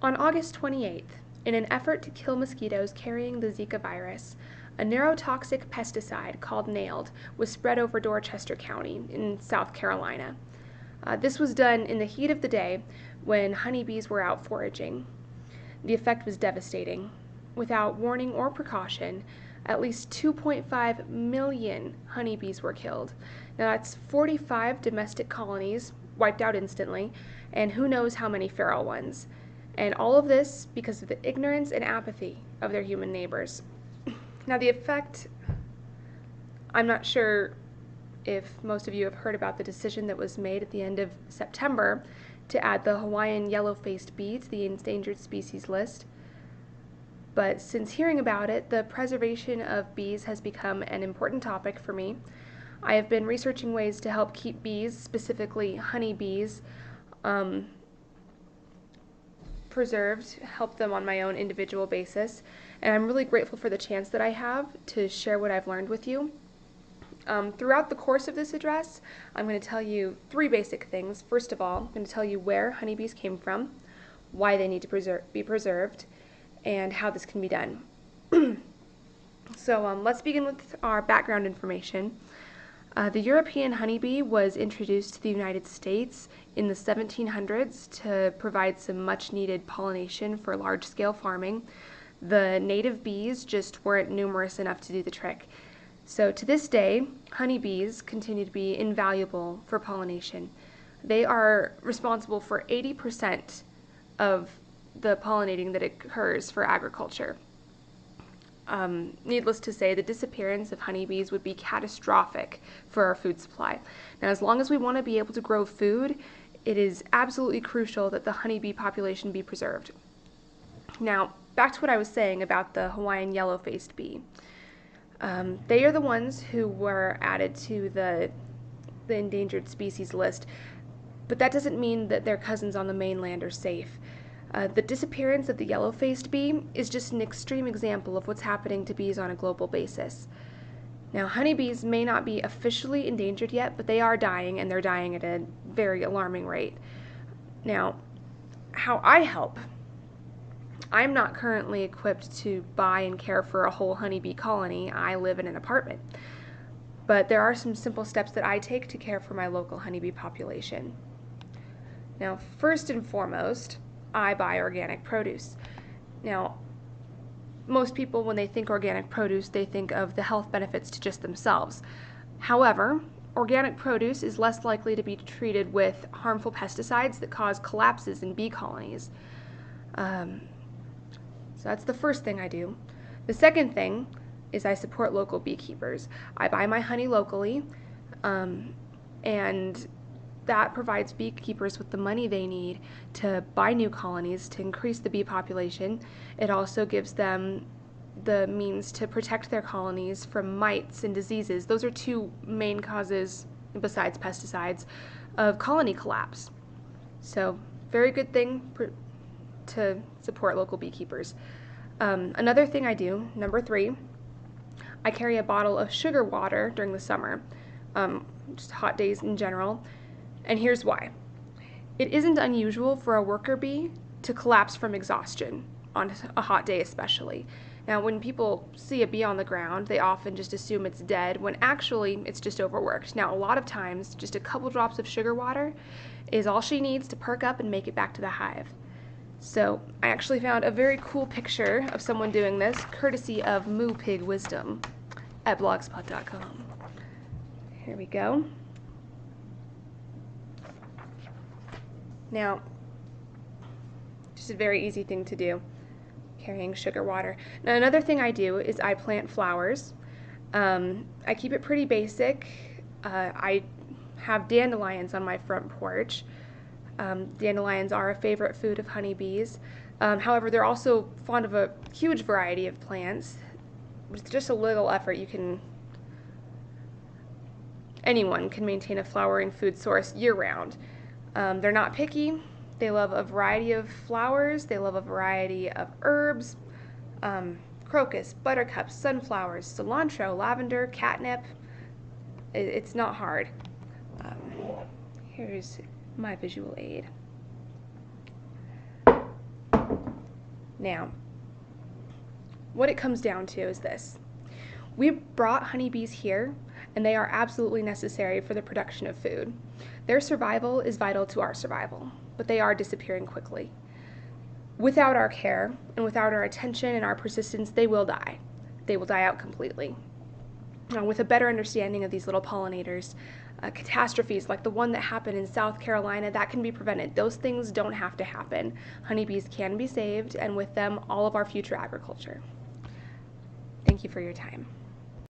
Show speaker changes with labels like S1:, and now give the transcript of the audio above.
S1: On August 28th, in an effort to kill mosquitoes carrying the Zika virus, a neurotoxic pesticide called NAILD was spread over Dorchester County in South Carolina. This was done in the heat of the day when honeybees were out foraging. The effect was devastating. Without warning or precaution, at least 2.5 million honeybees were killed. Now that's 45 domestic colonies wiped out instantly, and who knows how many feral ones. And all of this because of the ignorance and apathy of their human neighbors. Now the effect, I'm not sure if most of you have heard about the decision that was made at the end of September to add the Hawaiian yellow-faced bee to the endangered species list. But since hearing about it, the preservation of bees has become an important topic for me. I have been researching ways to help keep bees, specifically honeybees, preserved, help them on my own individual basis, and I'm really grateful for the chance that I have to share what I've learned with you. Throughout the course of this address, I'm going to tell you three basic things. First of all, I'm going to tell you where honeybees came from, why they need to be preserved, and how this can be done. So let's begin with our background information. The European honeybee was introduced to the United States in the 1700s to provide some much-needed pollination for large-scale farming. The native bees just weren't numerous enough to do the trick. So to this day, honeybees continue to be invaluable for pollination. They are responsible for 80% of the pollinating that occurs for agriculture. Needless to say, the disappearance of honeybees would be catastrophic for our food supply. Now, as long as we want to be able to grow food, it is absolutely crucial that the honeybee population be preserved. Now, back to what I was saying about the Hawaiian yellow-faced bee. They are the ones who were added to the endangered species list, but that doesn't mean that their cousins on the mainland are safe. The disappearance of the yellow-faced bee is just an extreme example of what's happening to bees on a global basis. Now, honeybees may not be officially endangered yet, but they are dying, and they're dying at a very alarming rate. Now, how I help. I'm not currently equipped to buy and care for a whole honeybee colony. I live in an apartment. But there are some simple steps that I take to care for my local honeybee population. Now, first and foremost, I buy organic produce. Now, most people, when they think organic produce, they think of the health benefits to just themselves. However, organic produce is less likely to be treated with harmful pesticides that cause collapses in bee colonies. So that's the first thing I do. The second thing is I support local beekeepers. I buy my honey locally, and that provides beekeepers with the money they need to buy new colonies to increase the bee population. It also gives them the means to protect their colonies from mites and diseases. Those are two main causes, besides pesticides, of colony collapse. So, very good thing to support local beekeepers. Another thing I do, number 3, I carry a bottle of sugar water during the summer, just hot days in general. And here's why. It isn't unusual for a worker bee to collapse from exhaustion on a hot day especially. Now, when people see a bee on the ground, they often just assume it's dead, when actually it's just overworked. Now, a lot of times, just a couple drops of sugar water is all she needs to perk up and make it back to the hive. So, I actually found a very cool picture of someone doing this, courtesy of Moo Pig Wisdom at blogspot.com. Here we go. Now, just a very easy thing to do, carrying sugar water. Now, another thing I do is I plant flowers. I keep it pretty basic. I have dandelions on my front porch. Dandelions are a favorite food of honeybees. However, they're also fond of a huge variety of plants. With just a little effort, anyone can maintain a flowering food source year-round. They're not picky. They love a variety of flowers. They love a variety of herbs, crocus, buttercups, sunflowers, cilantro, lavender, catnip. It's not hard. Here's my visual aid. Now, what it comes down to is this. We brought honeybees here, and they are absolutely necessary for the production of food. Their survival is vital to our survival, but they are disappearing quickly. Without our care, and without our attention and our persistence, they will die. They will die out completely. Now, with a better understanding of these little pollinators, catastrophes like the one that happened in South Carolina, that can be prevented. Those things don't have to happen. Honeybees can be saved, and with them, all of our future agriculture. Thank you for your time.